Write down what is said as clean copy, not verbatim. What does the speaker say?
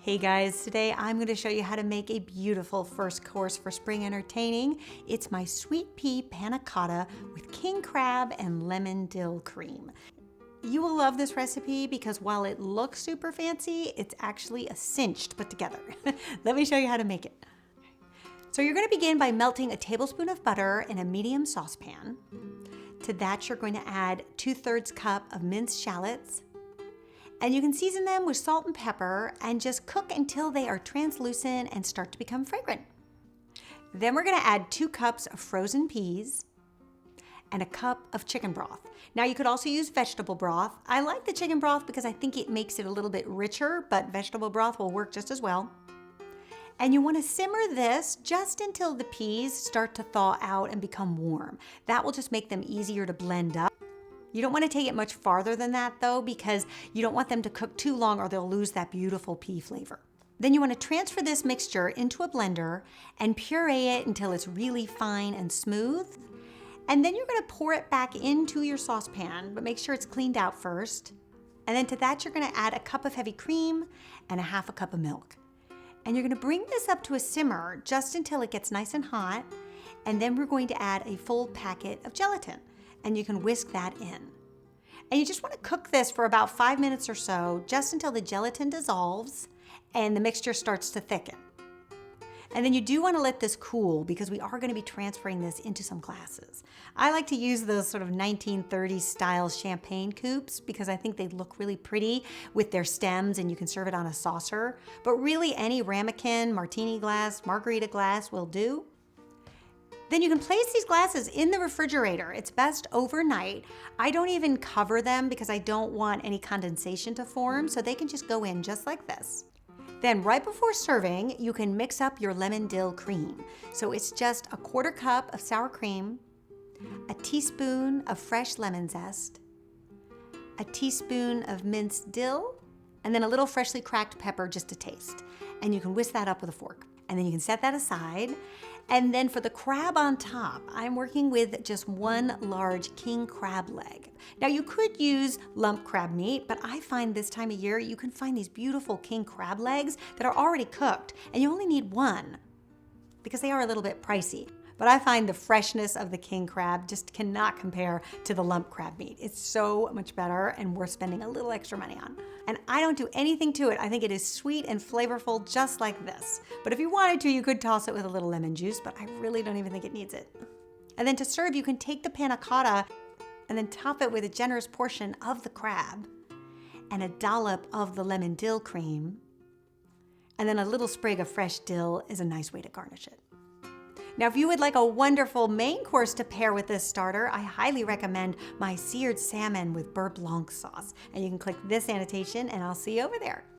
Hey guys, today I'm going to show you how to make a beautiful first course for spring entertaining. It's my sweet pea panna cotta with king crab and lemon dill cream. You will love this recipe because while it looks super fancy, it's actually a cinch to put together. Let me show you how to make it. So you're going to begin by melting a tablespoon of butter in a medium saucepan. To that you're going to add 2/3 cup of minced shallots. And you can season them with salt and pepper and just cook until they are translucent and start to become fragrant. Then we're gonna add 2 cups of frozen peas and a cup of chicken broth. Now you could also use vegetable broth. I like the chicken broth because I think it makes it a little bit richer, but vegetable broth will work just as well. And you want to simmer this just until the peas start to thaw out and become warm. That will just make them easier to blend up. You don't want to take it much farther than that though, because you don't want them to cook too long or they'll lose that beautiful pea flavor. Then you want to transfer this mixture into a blender and puree it until it's really fine and smooth. And then you're going to pour it back into your saucepan, but make sure it's cleaned out first. And then to that you're going to add a cup of heavy cream and 1/2 cup of milk. And you're going to bring this up to a simmer just until it gets nice and hot. And then we're going to add a full packet of gelatin. And you can whisk that in. And you just want to cook this for about 5 minutes or so, just until the gelatin dissolves and the mixture starts to thicken. And then you do want to let this cool because we are going to be transferring this into some glasses. I like to use those sort of 1930s style champagne coupes because I think they look really pretty with their stems and you can serve it on a saucer. But really any ramekin, martini glass, margarita glass will do. Then you can place these glasses in the refrigerator. It's best overnight. I don't even cover them because I don't want any condensation to form, so they can just go in just like this. Then right before serving, you can mix up your lemon dill cream. So it's just a 1/4 cup of sour cream, a teaspoon of fresh lemon zest, a teaspoon of minced dill, and then a little freshly cracked pepper just to taste. And you can whisk that up with a fork. And then you can set that aside. And then for the crab on top, I'm working with just 1 large king crab leg. Now you could use lump crab meat, but I find this time of year you can find these beautiful king crab legs that are already cooked, and you only need 1 because they are a little bit pricey. But I find the freshness of the king crab just cannot compare to the lump crab meat. It's so much better and worth spending a little extra money on. And I don't do anything to it. I think it is sweet and flavorful just like this. But if you wanted to, you could toss it with a little lemon juice, but I really don't even think it needs it. And then to serve, you can take the panna cotta and then top it with a generous portion of the crab and a dollop of the lemon dill cream. And then a little sprig of fresh dill is a nice way to garnish it. Now, if you would like a wonderful main course to pair with this starter, I highly recommend my seared salmon with beurre blanc sauce. And you can click this annotation and I'll see you over there.